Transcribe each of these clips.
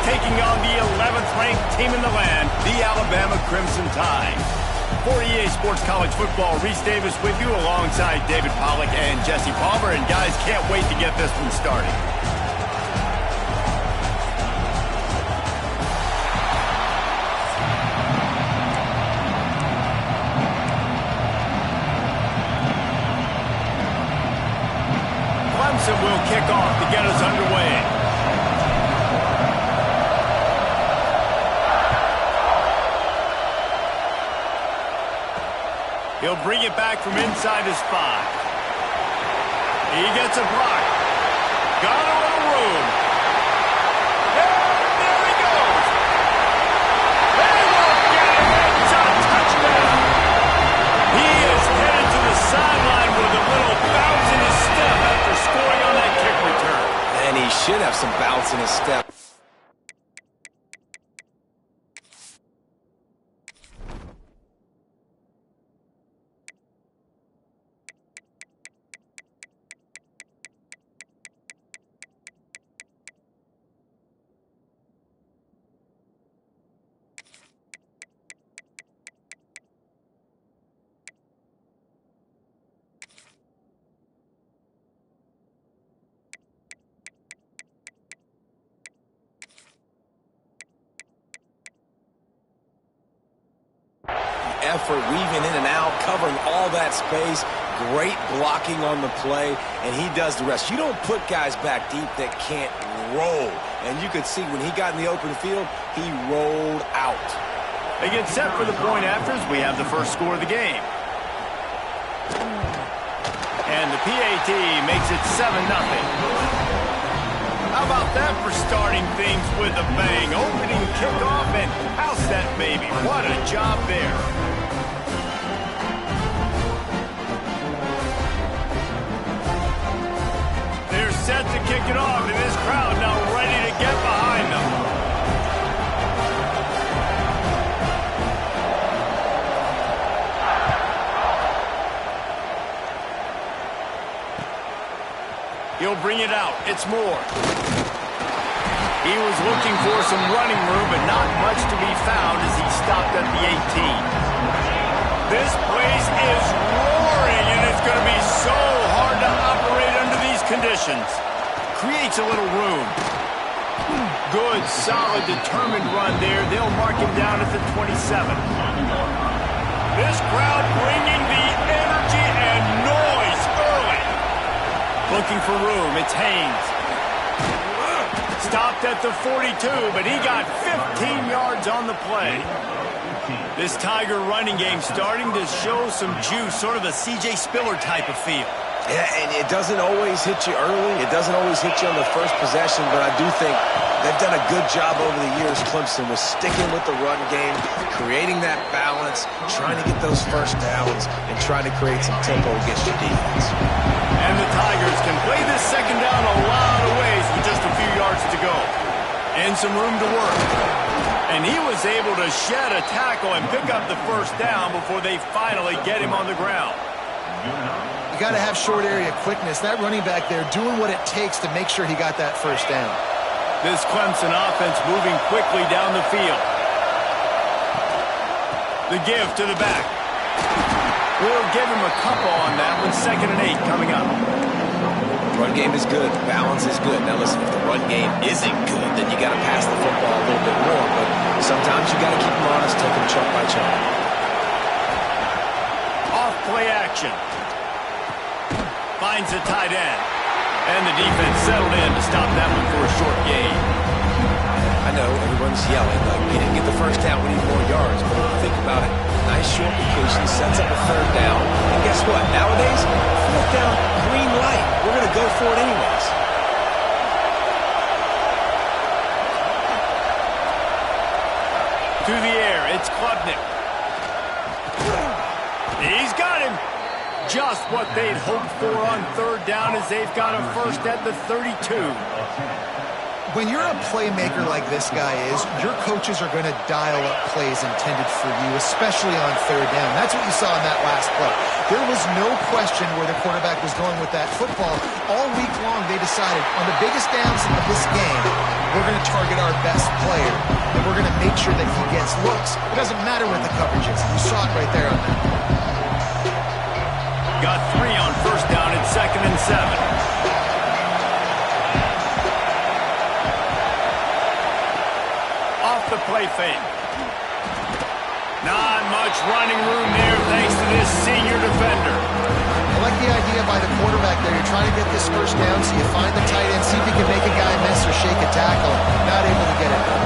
taking on the 11th ranked team in the land, the Alabama Crimson Tide. For EA Sports College Football, Reese Davis with you alongside David Pollack and Jesse Palmer. And guys, can't wait to get this one started. Clemson will kick off to get us underway. He'll bring it back from inside his 5. He gets a block. Got a little room. And there he goes. They won't get him. It's a touchdown. He is headed to the sideline with a little bounce in his step after scoring on that kick return. And he should have some bounce in his step. Effort, weaving in and out, covering all that space. Great blocking on the play, and he does the rest. You don't put guys back deep that can't roll. And you could see when he got in the open field, he rolled out. They get set for the point afters. We have the first score of the game. And the PAT makes it 7-0. How about that for starting things with a bang? Opening kickoff and house that baby. What a job there. They're set to kick it off, and this crowd now ready to get behind them. He'll bring it out. It's Moore. He was looking for some running room, but not much to be found as he stopped at the 18. This place is roaring, and it's going to be so hard to operate under these conditions. Creates a little room. Good, solid, determined run there. They'll mark him down at the 27. This crowd bringing the energy and noise early. Looking for room. It's Haynes. Stopped at the 42, but he got 15 yards on the play. This Tiger running game starting to show some juice, sort of a C.J. Spiller type of feel. Yeah, and it doesn't always hit you early. It doesn't always hit you on the first possession, but I do think they've done a good job over the years, Clemson, with sticking with the run game, creating that balance, trying to get those first downs, and trying to create some tempo against your defense. And the Tigers can play this second down a lot of ways with just a few yards to go. And some room to work. And he was able to shed a tackle and pick up the first down before they finally get him on the ground. You got to have short area quickness. That running back there doing what it takes to make sure he got that first down. This Clemson offense moving quickly down the field. The give to the back. We'll give him a couple on that one. 2nd and 8 coming up. Run game is good. Balance is good. Now listen, if the run game isn't good, then you got to pass the football a little bit more. But sometimes you got to keep them honest, take them chunk by chunk. Off play action. Finds a tight end. And the defense settled in to stop that one for a short gain. I know everyone's yelling like he didn't get the first down, we need more yards. But if you think about it, nice short completion, sets up a 3rd down. And guess what? Nowadays, 4th down, green light. We're going to go for it anyways. To the air, it's Klubnik. He's got him. Just what they'd hoped for on 3rd down as they've got him first at the 32. When you're a playmaker like this guy is, your coaches are going to dial up plays intended for you, especially on 3rd down. That's what you saw in that last play. There was no question where the quarterback was going with that football. All week long, they decided on the biggest downs of this game, we're going to target our best player, and we're going to make sure that he gets looks. It doesn't matter what the coverage is. You saw it right there on that. Got 3 on first down and 2nd and 7. Off the play fake. Not much running room there thanks to this senior defender. I like the idea by the quarterback there. You're trying to get this first down, so you find the tight end, see if you can make a guy miss or shake a tackle. Not able to get it done.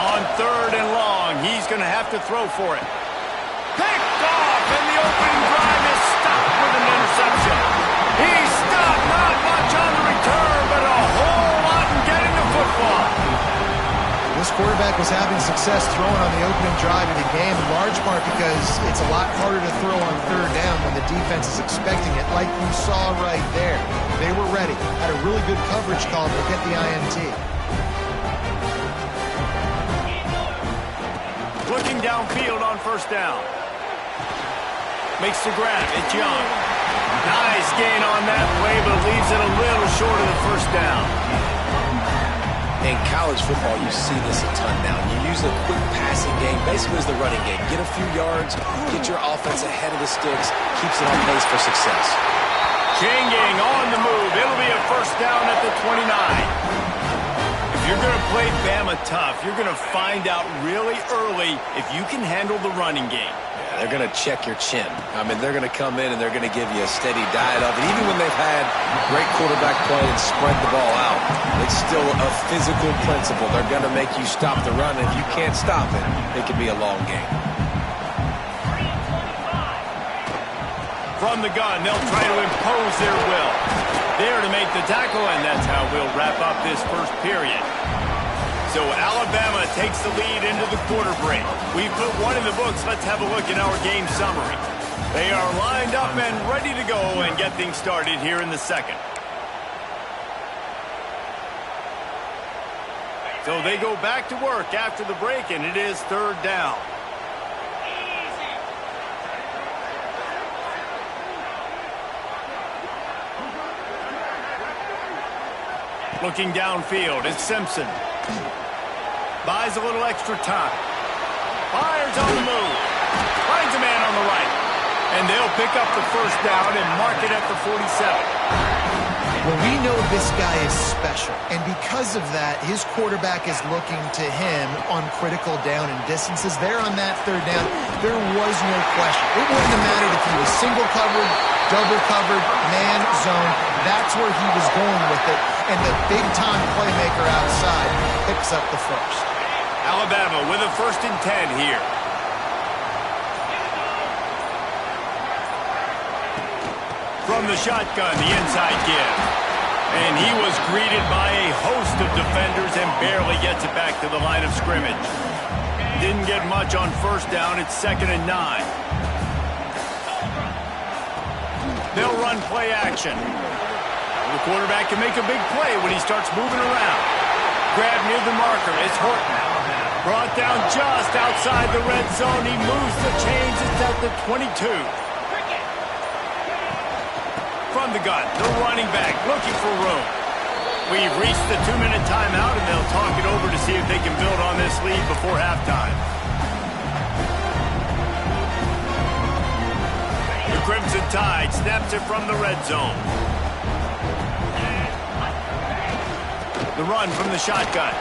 On 3rd and long, he's going to have to throw for it. Picked off, and the opening drive is stopped with an interception. He's stopped, not much on the return, but a whole lot in getting the football. This quarterback was having success throwing on the opening drive of the game, in large part because it's a lot harder to throw on 3rd down when the defense is expecting it, like you saw right there. They were ready, had a really good coverage call to get the INT. Looking downfield on first down. Makes the grab. It's Young. Nice gain on that play, but leaves it a little short of the first down. In college football, you see this a ton now. You use a quick passing game, basically as the running game. Get a few yards, get your offense ahead of the sticks, keeps it on pace for success. Chain gang on the move. It'll be a first down at the 29. If you're going to play Bama tough, you're going to find out really early if you can handle the running game. They're going to check your chin. I mean, they're going to come in and they're going to give you a steady diet of it. Even when they've had great quarterback play and spread the ball out, it's still a physical principle. They're going to make you stop the run. If you can't stop it, it could be a long game. From the gun, they'll try to impose their will. There to make the tackle, and that's how we'll wrap up this first period. So Alabama takes the lead into the quarter break. We've put one in the books. Let's have a look at our game summary. They are lined up and ready to go and get things started here in the second. So they go back to work after the break, and it is 3rd down. Looking downfield, it's Simpson. Buys a little extra time. Fires on the move. Finds a man on the right. And they'll pick up the first down and mark it at the 47. Well, we know this guy is special, and because of that, his quarterback is looking to him on critical down and distances. There on that 3rd down, there was no question. It wouldn't have mattered if he was single covered, double covered, man, zone. That's where he was going with it, and the big-time playmaker outside picks up the first. Alabama with a 1st and 10 here. From the shotgun, the inside give. And he was greeted by a host of defenders and barely gets it back to the line of scrimmage. Didn't get much on first down. It's 2nd and 9. They'll run play action. The quarterback can make a big play when he starts moving around. Grab near the marker. It's Horton. Brought down just outside the red zone. He moves the chains. It's at the 22. From the gun, the running back looking for room. We've reached the 2-minute timeout, and they'll talk it over to see if they can build on this lead before halftime. The Crimson Tide snaps it from the red zone. The run from the shotgun.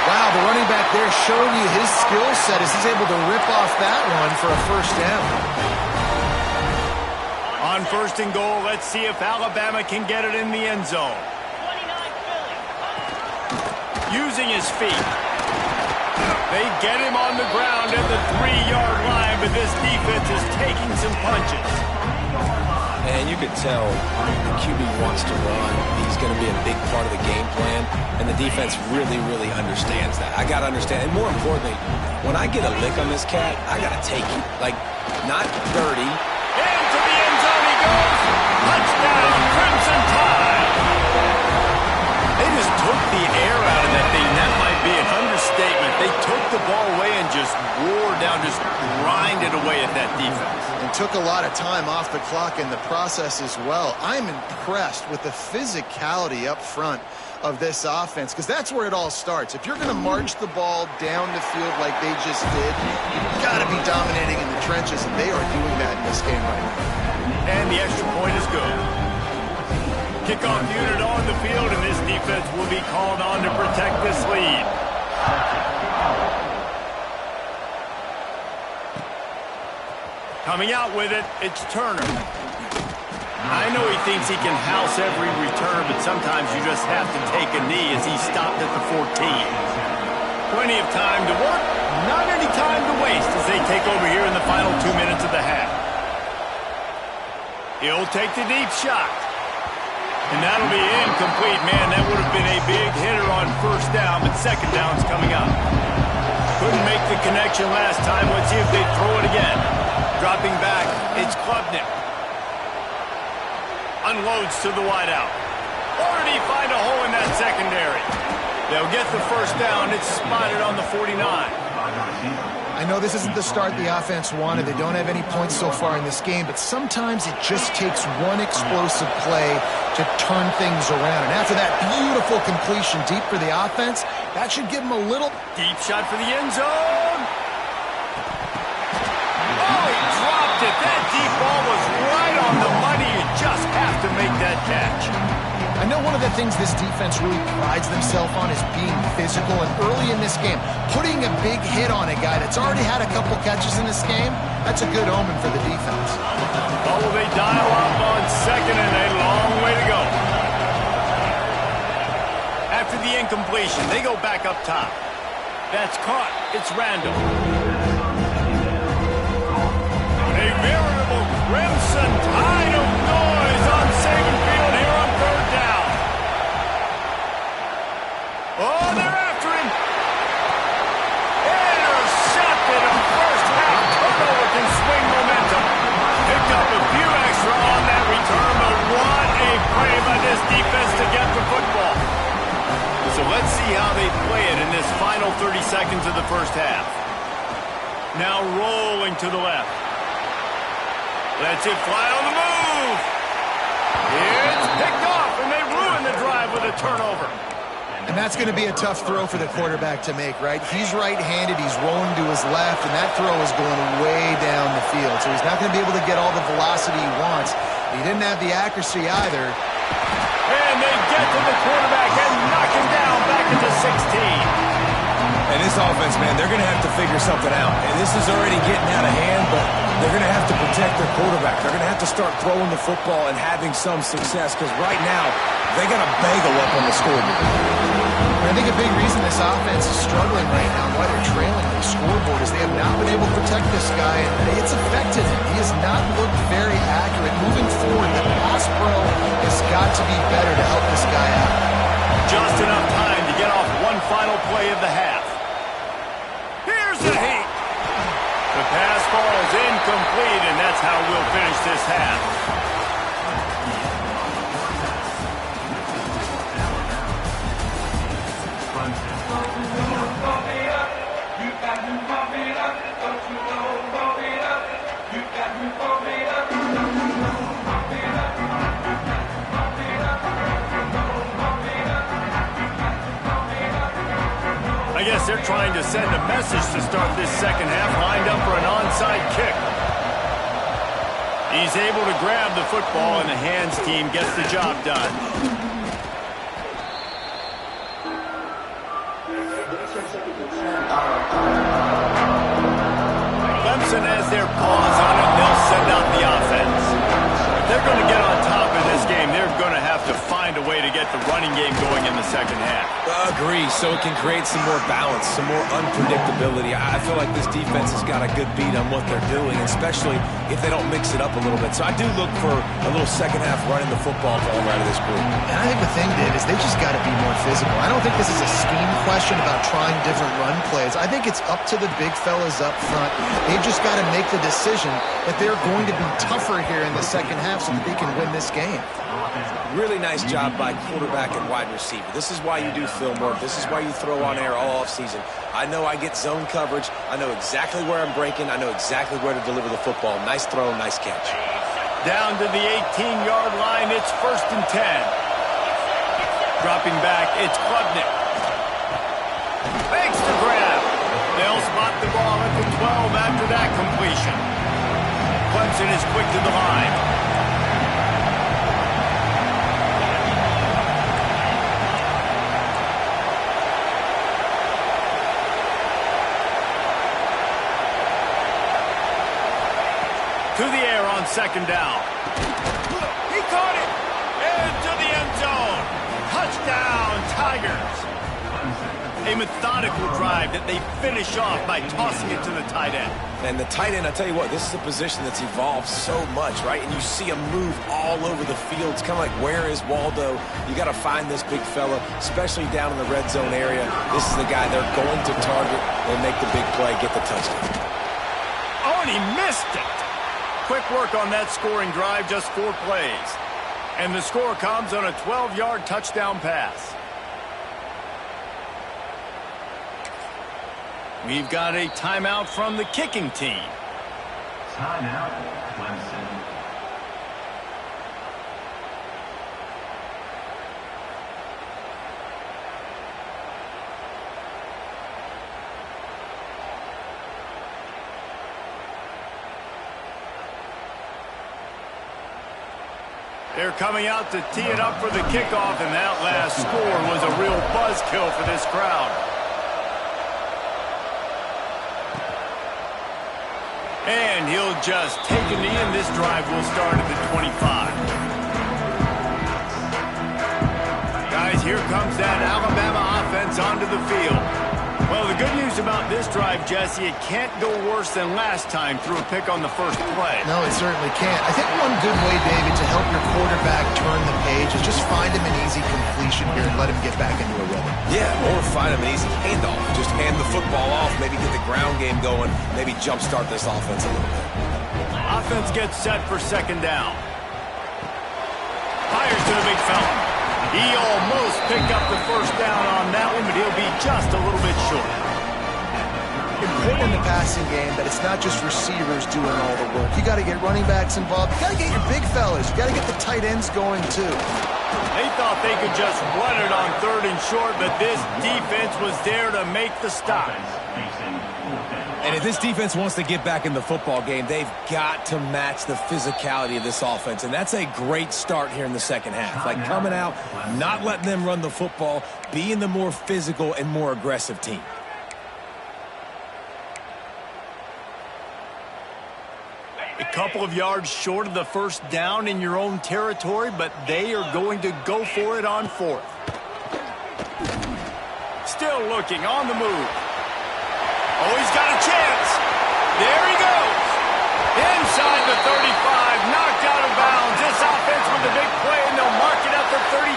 Wow, the running back there showing you his skill set as he's able to rip off that one for a first down. On 1st and goal, let's see if Alabama can get it in the end zone. Using his feet. They get him on the ground at the 3-yard line, but this defense is taking some punches. And you could tell the QB wants to run. He's going to be a big part of the game plan, and the defense really, really understands that. I got to understand, and more importantly, when I get a lick on this cat, I got to take it. Like, not dirty. Into the end zone he goes. Touchdown, Crimson Tide. They just took the air out of that thing. That might be an understatement. They took the ball away and just wore down, just grinded away away at that defense. And took a lot of time off the clock in the process as well. I'm impressed with the physicality up front of this offense, because that's where it all starts. If you're going to march the ball down the field like they just did, you've got to be dominating in the trenches, and they are doing that in this game right now. And the extra point is good. Kickoff unit on the field, and this defense will be called on to protect this lead. Coming out with it, it's Turner. I know he thinks he can house every return, but sometimes you just have to take a knee as he stopped at the 14. Plenty of time to work, not any time to waste as they take over here in the final 2 minutes of the half. He'll take the deep shot. And that'll be incomplete. Man, that would have been a big hitter on first down, but second down's coming up. Couldn't make the connection last time. Let's see if they throw it again. Dropping back, it's Klubnik. Unloads to the wideout. Or did he find a hole in that secondary? They'll get the first down. It's spotted on the 49. I know this isn't the start the offense wanted. They don't have any points so far in this game, but sometimes it just takes one explosive play to turn things around. And after that beautiful completion deep for the offense, that should give them a little... Deep shot for the end zone. Oh, he dropped it. That deep ball was right on the money. You just have to make that catch. I know one of the things this defense really prides themselves on is being physical, and early in this game, putting a big hit on a guy that's already had a couple catches in this game, that's a good omen for the defense. Oh, they dial up on second, and a long way to go. After the incompletion, they go back up top. That's caught. It's Randall. A veritable crimson tide of noise on Saban Field here on third down. Oh, they're after him. Intercepted. A first half turnover can swing momentum. Picked up a few extra on that return, but what a play by this defense to get the football. So let's see how they play it in this final 30 seconds of the first half. Now rolling to the left. Lets it fly on the move. It's picked off, and they ruin the drive with a turnover. And that's going to be a tough throw for the quarterback to make, right? He's right-handed, he's rolling to his left, and that throw is going way down the field. So he's not going to be able to get all the velocity he wants. He didn't have the accuracy either. And they get to the quarterback and knock him down back into 16. And this offense, man, they're going to have to figure something out. And this is already getting out of hand, but they're going to have to protect their quarterback. They're going to have to start throwing the football and having some success, because right now, they got a bagel up on the scoreboard. I think a big reason this offense is struggling right now and why they're trailing on the scoreboard is they have not been able to protect this guy, and it's affected him. He has not looked very accurate. Moving forward, the pass pro has got to be better to help this guy out. Just enough time to get off one final play of the half. Here's the heat. The pass falls incomplete, and that's how we'll finish this half. I guess they're trying to send a message to start this second half, lined up for an onside kick. He's able to grab the football, and the hands team gets the job done. Clemson has their paws on it. They'll send out the offense. If they're going to get on top of this game, they're going to have to find a way to get the running game going in the second half. Agree, so it can create some more balance, some more unpredictability. I feel like this defense has got a good beat on what they're doing, especially if they don't mix it up a little bit. So I do look for a little second half running the football ball right of this group. And I think the thing, Dave, is they just got to be more physical. I don't think this is a scheme question about trying different run plays. I think it's up to the big fellas up front. They've just got to make the decision that they're going to be tougher here in the second half so that they can win this game. Really nice job by quarterback and wide receiver. This is why you do film work. This is why you throw on air all offseason. I know I get zone coverage. I know exactly where I'm breaking. I know exactly where to deliver the football. Nice throw, nice catch. Down to the 18-yard line, it's 1st and 10. Dropping back, it's Klubnik. Makes the grab. They'll spot the ball at the 12 after that completion. Clemson is quick to the line. To the air on 2nd down. He caught it! Into the end zone. Touchdown, Tigers. A methodical drive that they finish off by tossing it to the tight end. And the tight end, I tell you what, this is a position that's evolved so much, right? And you see him move all over the field. It's kind of like, where is Waldo? You got to find this big fella, especially down in the red zone area. This is the guy they're going to target and make the big play, get the touchdown. Oh, and he missed it. Quick work on that scoring drive, just 4 plays. And the score comes on a 12-yard touchdown pass. We've got a timeout from the kicking team. Timeout, Clemson. They're coming out to tee it up for the kickoff, and that last score was a real buzzkill for this crowd. And he'll just take a knee, and this drive will start at the 25. Guys, here comes that Alabama offense onto the field. Well, the good news about this drive, Jesse, it can't go worse than last time through a pick on the first play. No, it certainly can't. I think one good way, David, to help your quarterback turn the page is just find him an easy completion here and let him get back into a rhythm. Yeah, or find him an easy handoff. Just hand the football off, maybe get the ground game going, maybe jumpstart this offense a little bit. Offense gets set for 2nd down. Fires to the big fella. He almost picked up the first down on that one, but he'll be just a little bit short. Important in the passing game that it's not just receivers doing all the work. You got to get running backs involved. You got to get your big fellas. You got to get the tight ends going too. They thought they could just run it on 3rd and short, but this defense was there to make the stop. And if this defense wants to get back in the football game, they've got to match the physicality of this offense. And that's a great start here in the second half. Like coming out, not letting them run the football, being the more physical and more aggressive team. A couple of yards short of the first down in your own territory, but they are going to go for it on 4th. Still looking on the move. Oh, he's got a chance. There he goes. Inside the 35, knocked out of bounds. This offense with the big play, and they'll mark it at the 33.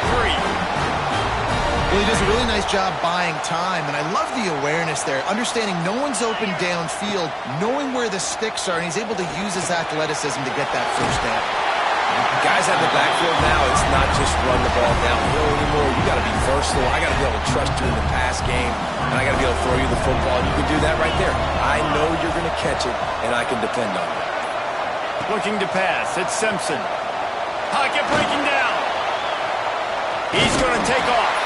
Well, he does a really nice job buying time, and I love the awareness there, understanding no one's open downfield, knowing where the sticks are, and he's able to use his athleticism to get that first down. Guys have the backfield now. It's not just run the ball downhill anymore. You got to be versatile. I got to be able to trust you in the pass game, and I got to be able to throw you the football. And you can do that right there. I know you're going to catch it, and I can depend on it. Looking to pass. It's Simpson. Pocket breaking down. He's going to take off.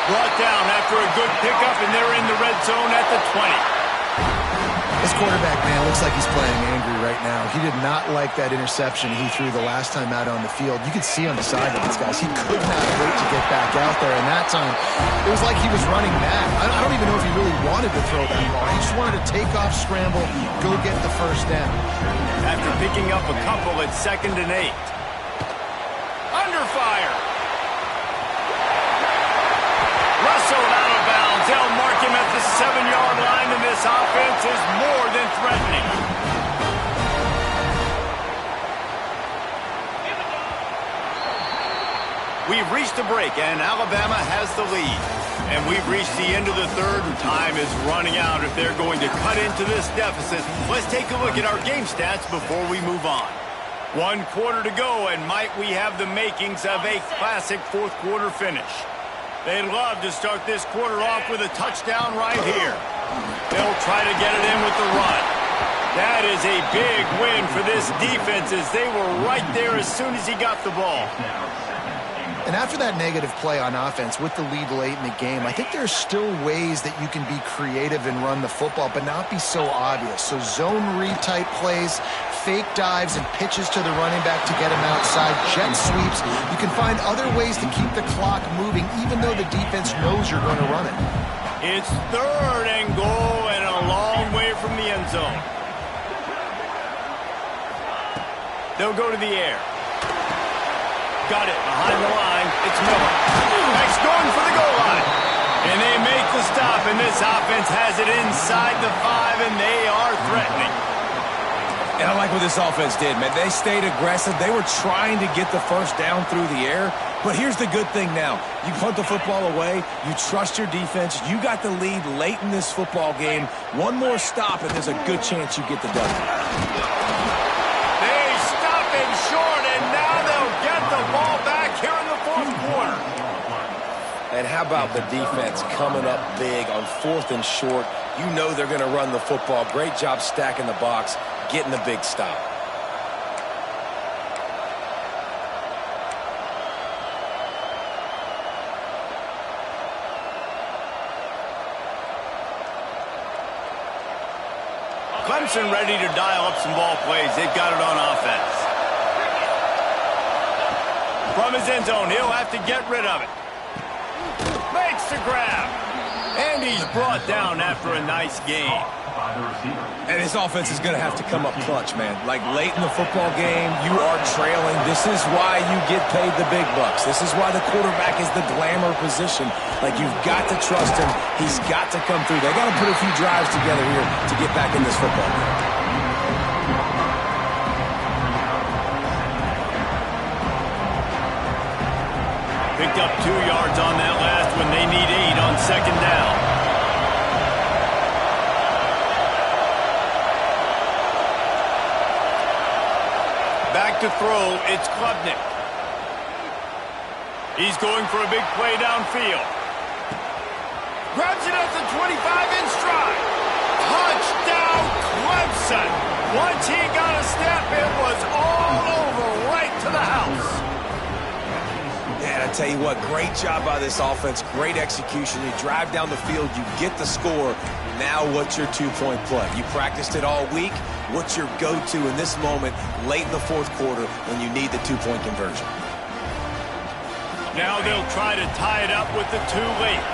Brought down after a good pickup, and they're in the red zone at the 20. This quarterback, man, looks like he's playing angry right now. He did not like that interception he threw the last time out on the field. You could see on the sidelines, guys. He could not wait to get back out there, and that time, it was like he was running mad. I don't even know if he really wanted to throw that ball. He just wanted to take off, scramble, go get the first down. After picking up a couple at 2nd and 8. Under fire. Russell out of bounds. They'll mark him at the 7-yard line, and this offense is more than threatening. We've reached a break, and Alabama has the lead. And we've reached the end of the third, and time is running out if they're going to cut into this deficit. Let's take a look at our game stats before we move on. 1 quarter to go, and might we have the makings of a classic fourth quarter finish. They'd love to start this quarter off with a touchdown right here. They'll try to get it in with the run. That is a big win for this defense as they were right there as soon as he got the ball. And after that negative play on offense with the lead late in the game, I think there's still ways that you can be creative and run the football, but not be so obvious. So zone read type plays, fake dives and pitches to the running back to get him outside, jet sweeps. You can find other ways to keep the clock moving even though the defense knows you're going to run it. It's 3rd and goal and a long way from the end zone. They'll go to the air. Got it behind the line. It's Miller. Next going for the goal line. And they make the stop, and this offense has it inside the 5, and they are threatening. And I like what this offense did, man. They stayed aggressive. They were trying to get the first down through the air. But here's the good thing now. You punt the football away. You trust your defense. You got the lead late in this football game. One more stop, and there's a good chance you get the W. They stop him short, and now they'll get the ball back here in the fourth quarter. And how about the defense coming up big on 4th and short? You know they're going to run the football. Great job stacking the box, getting the big stop. Clemson ready to dial up some ball plays. They've got it on offense. From his end zone, he'll have to get rid of it. Makes the grab. And he's brought down after a nice game. And this offense is going to have to come up clutch, man. Like late in the football game, you are trailing. This is why you get paid the big bucks. This is why the quarterback is the glamour position. Like, you've got to trust him. He's got to come through. They got to put a few drives together here to get back in this football game. Picked up 2 yards on that last one. They need 8 on 2nd down. Back to throw, it's Klubnik. He's going for a big play downfield. Grabs it at the 25 in stride. Touchdown, Clemson. Once he got a step, it was all over right to the house. And I tell you what, great job by this offense. Great execution. You drive down the field, you get the score. Now what's your 2-point play? You practiced it all week. What's your go-to in this moment late in the fourth quarter when you need the 2-point conversion? Now they'll try to tie it up with the 2 late.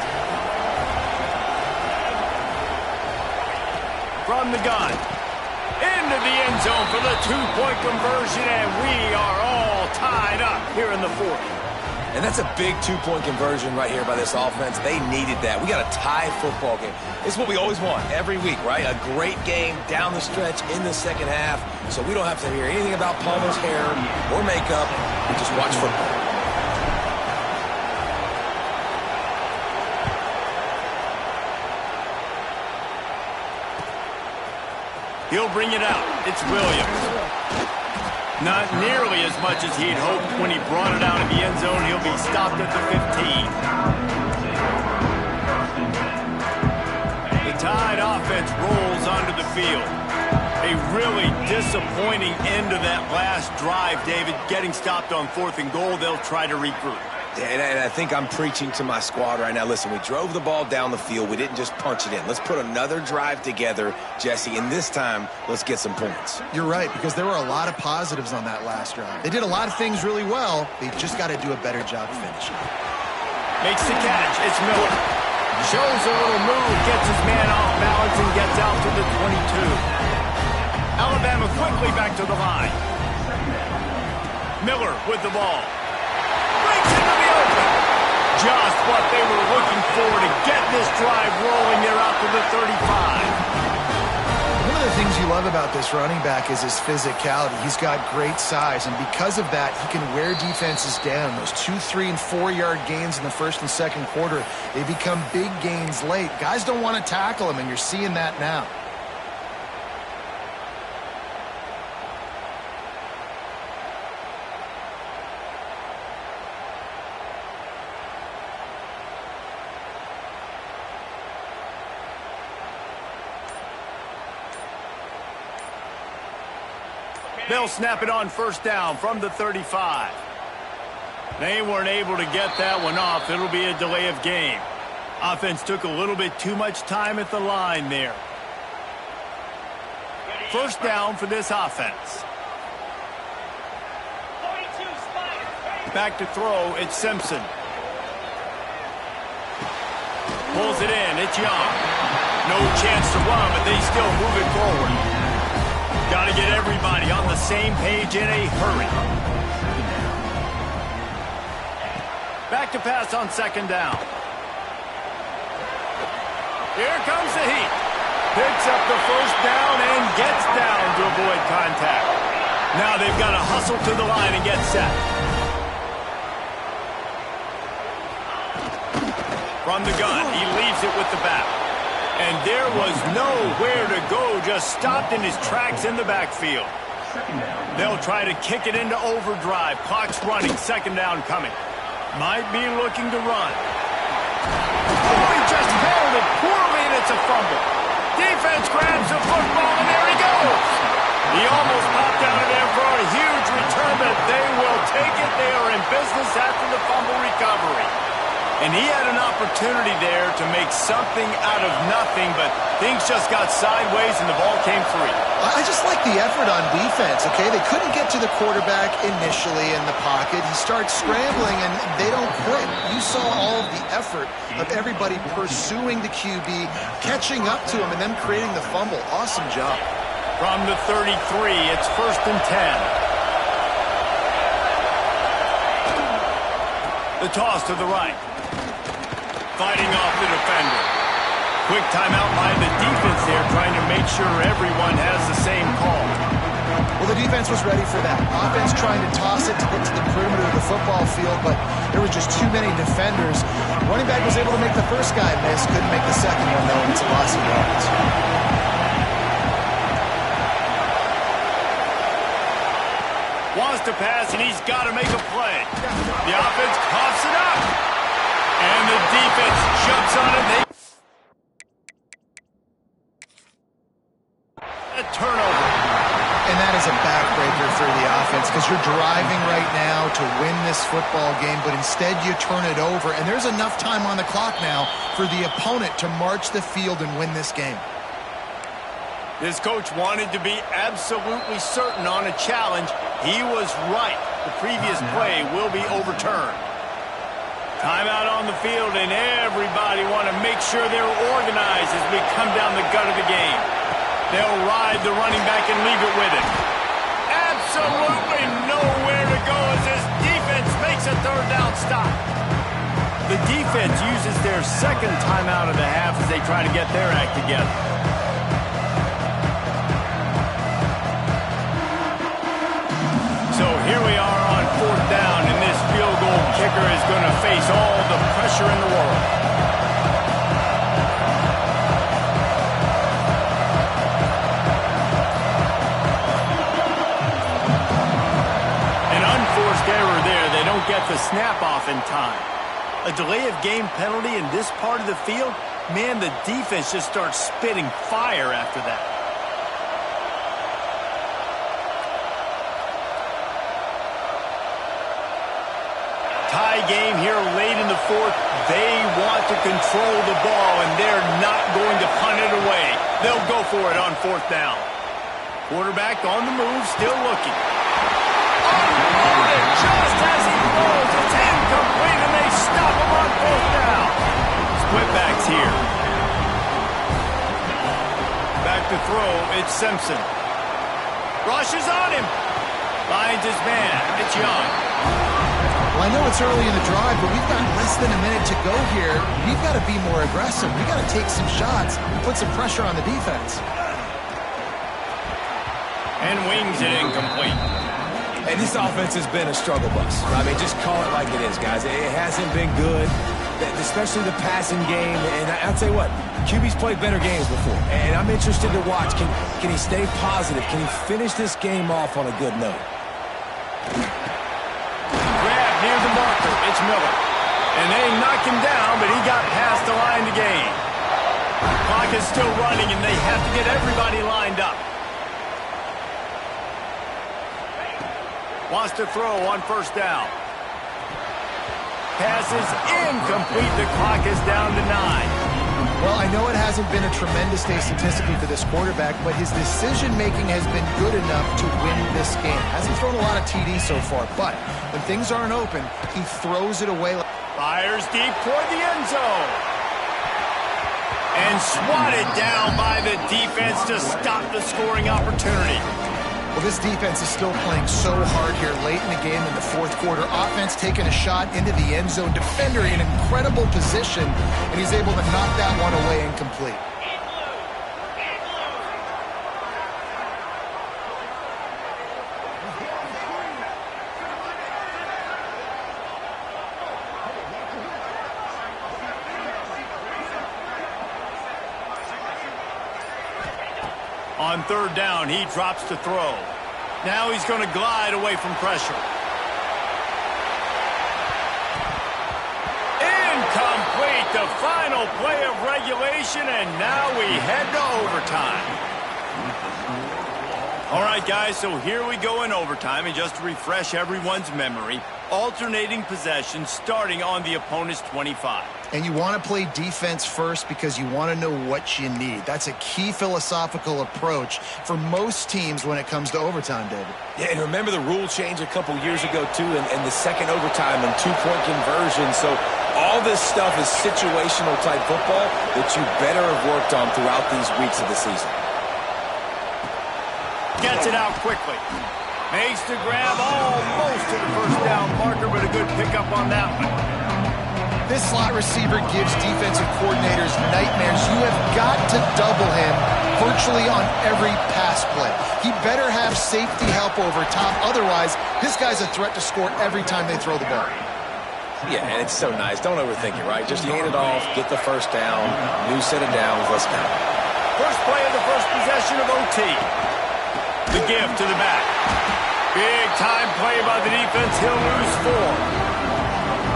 From the gun. Into the end zone for the 2-point conversion, and we are all tied up here in the fourth. And that's a big 2-point conversion right here by this offense. They needed that. We got a tie football game. It's what we always want every week, right? A great game down the stretch in the second half, so we don't have to hear anything about Palmer's hair or makeup. We just watch football. He'll bring it out. It's Williams. Not nearly as much as he'd hoped when he brought it out of the end zone. He'll be stopped at the 15. The Tide offense rolls onto the field. A really disappointing end to that last drive, David. Getting stopped on 4th and goal, they'll try to regroup. And I think I'm preaching to my squad right now. Listen, we drove the ball down the field. We didn't just punch it in. Let's put another drive together, Jesse, and this time, let's get some points. You're right, because there were a lot of positives on that last drive. They did a lot of things really well. They just got to do a better job finishing. Makes the catch. It's Miller. Shows a little move, gets his man off balance, and gets out to the 22. Alabama quickly back to the line. Miller with the ball. Breaks into the open. Just what they were looking for to get this drive rolling. They're out to the 35. One of the things you love about this running back is his physicality. He's got great size, and because of that, he can wear defenses down. Those 2, 3, and 4-yard gains in the first and second quarter, they become big gains late. Guys don't want to tackle him, and you're seeing that now. They'll snap it on first down from the 35. They weren't able to get that one off. It'll be a delay of game. Offense took a little bit too much time at the line there. First down for this offense. Back to throw, it's Simpson. Pulls it in, it's Young. No chance to run, but they still move it forward. Got to get everybody on the same page in a hurry. Back to pass on second down. Here comes the heat. Picks up the first down and gets down to avoid contact. Now they've got to hustle to the line and get set. From the gun, he leaves it with the back. And there was nowhere to go, just stopped in his tracks in the backfield. They'll try to kick it into overdrive. Clock's running, second down coming. Might be looking to run. Oh, he just held it poorly, and it's a fumble. Defense grabs the football, and there he goes. He almost popped out of there for a huge return, but they will take it. They are in business after the fumble recovery. And he had an opportunity there to make something out of nothing, but things just got sideways and the ball came free. I just like the effort on defense, okay? They couldn't get to the quarterback initially in the pocket. He starts scrambling, and they don't quit. You saw all of the effort of everybody pursuing the QB, catching up to him, and then creating the fumble. Awesome job. From the 33, it's first and 10. The toss to the right. Fighting off the defender. Quick timeout by the defense there, trying to make sure everyone has the same call. Well, the defense was ready for that. Offense trying to toss it to get to the perimeter of the football field, but there were just too many defenders. Running back was able to make the first guy miss, couldn't make the second one, though, and it's a loss of yards. Wants to pass, and he's got to make a play. The offense coughs it up. And the defense jumps on it. A turnover. And that is a backbreaker for the offense because you're driving right now to win this football game, but instead you turn it over. And there's enough time on the clock now for the opponent to march the field and win this game. This coach wanted to be absolutely certain on a challenge. He was right. The previous play will be overturned. Timeout on the field, and everybody want to make sure they're organized as we come down the gut of the game. They'll ride the running back and leave it with him. Absolutely nowhere to go as this defense makes a third down stop. The defense uses their second timeout of the half as they try to get their act together. So here we are on fourth down, and this field goal kicker is going to face all the pressure in the world. An unforced error there. They don't get the snap off in time. A delay of game penalty in this part of the field, man, the defense just starts spitting fire after that. Tie game here late in the fourth. They want to control the ball, and they're not going to punt it away. They'll go for it on fourth down. Quarterback on the move, still looking. Unloaded just as he throws. It's incomplete, and they stop him on fourth down. Split backs here. Back to throw, it's Simpson. Rushes on him. Finds his man. It's Young. Well, I know it's early in the drive, but we've got less than a minute to go here. We've got to be more aggressive. We've got to take some shots and put some pressure on the defense. And wings it incomplete. And this offense has been a struggle bus. I mean, just call it like it is, guys. It hasn't been good, especially the passing game. And I'll tell you what, QB's played better games before. And I'm interested to watch. Can he stay positive? Can he finish this game off on a good note? Near the marker, it's Miller. And they knock him down, but he got past the line to gain. Clock is still running, and they have to get everybody lined up. Wants to throw on first down. Pass is incomplete. The clock is down to 9. Well, I know it hasn't been a tremendous day statistically for this quarterback, but his decision-making has been good enough to win this game. Hasn't thrown a lot of TDs so far, but when things aren't open, he throws it away. Fires deep toward the end zone. And swatted down by the defense to stop the scoring opportunity. Well, this defense is still playing so hard here late in the game in the fourth quarter. Offense taking a shot into the end zone. Defender in incredible position, and he's able to knock that one away incomplete. On third down, he drops to throw. Now he's going to glide away from pressure. Incomplete, the final play of regulation, and now we head to overtime. All right, guys, so here we go in overtime, and just to refresh everyone's memory, alternating possession starting on the opponent's 25. And you want to play defense first because you want to know what you need. That's a key philosophical approach for most teams when it comes to overtime, David. Yeah, and remember the rule change a couple years ago, too, and the second overtime and two-point conversion. So all this stuff is situational type football that you better have worked on throughout these weeks of the season. Gets it out quickly. Makes the grab almost to the first down marker, but a good pickup on that one. This slot receiver gives defensive coordinators nightmares. You have got to double him virtually on every pass play. He better have safety help over top. Otherwise, this guy's a threat to score every time they throw the ball. Yeah, and it's so nice. Don't overthink it, right? Just hand it off, get the first down, new set of downs, let's go. First play of the first possession of OT. The give to the back. Big time play by the defense. He'll lose 4.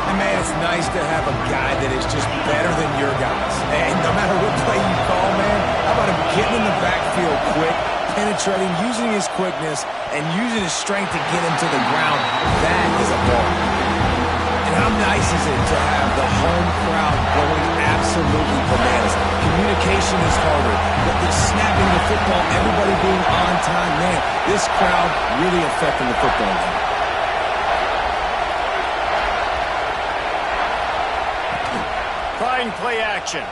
And, man, it's nice to have a guy that is just better than your guys. And no matter what play you call, man, how about him getting in the backfield quick, penetrating, using his quickness, and using his strength to get him to the ground. That is a ball. And how nice is it to have the home crowd going absolutely bananas? Communication is harder. The snapping the football, everybody being on time. Man, this crowd really affecting the football game. Trying play action.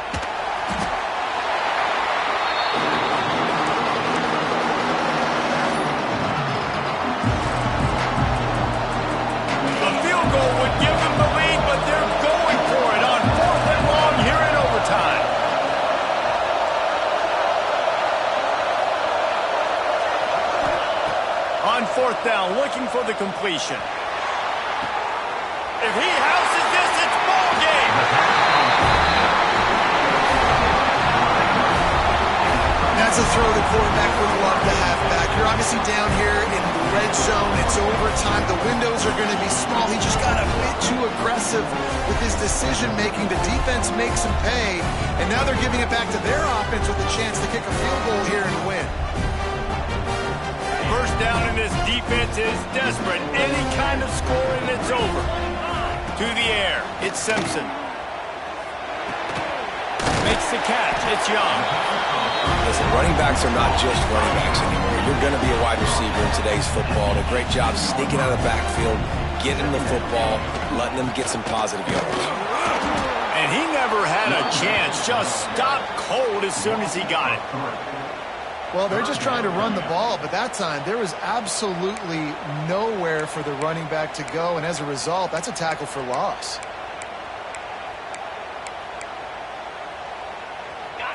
A field goal would give them the lead, but they're going for it on 4th and long here in overtime. On 4th down, looking for the completion. If he houses this, it's ball game. That's a throw the quarterback would love to have back. You're obviously down here in the red zone. It's overtime. The windows are going to be small. He just got a bit too aggressive with his decision-making. The defense makes him pay, and now they're giving it back to their offense with a chance to kick a field goal here and win. First down, and this defense is desperate. Any kind of score, and it's over. To the air, it's Simpson. Makes the catch. It's Young. Listen, running backs are not just running backs anymore. You're going to be a wide receiver in today's football. And a great job sneaking out of the backfield, getting the football, letting them get some positive yards. And he never had a chance. Just stopped cold as soon as he got it. Well, they're just trying to run the ball, but that time there was absolutely nowhere for the running back to go. And as a result, that's a tackle for loss.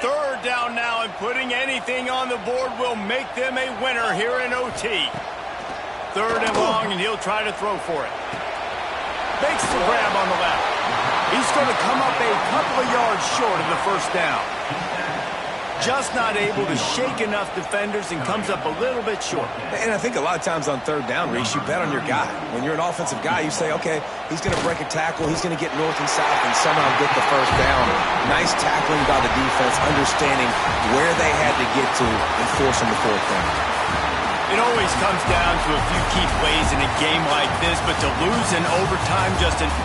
Third down now, and putting anything on the board will make them a winner here in OT. 3rd and long, and he'll try to throw for it. Makes the grab on the left. He's going to come up a couple of yards short of the first down. Just not able to shake enough defenders and comes up a little bit short. And I think a lot of times on 3rd down, Reese, you bet on your guy. When you're an offensive guy, you say, okay, he's going to break a tackle, he's going to get north and south and somehow get the first down. Nice tackling by the defense, understanding where they had to get to and forcing the 4th down. It always comes down to a few key plays in a game like this, but to lose in overtime just an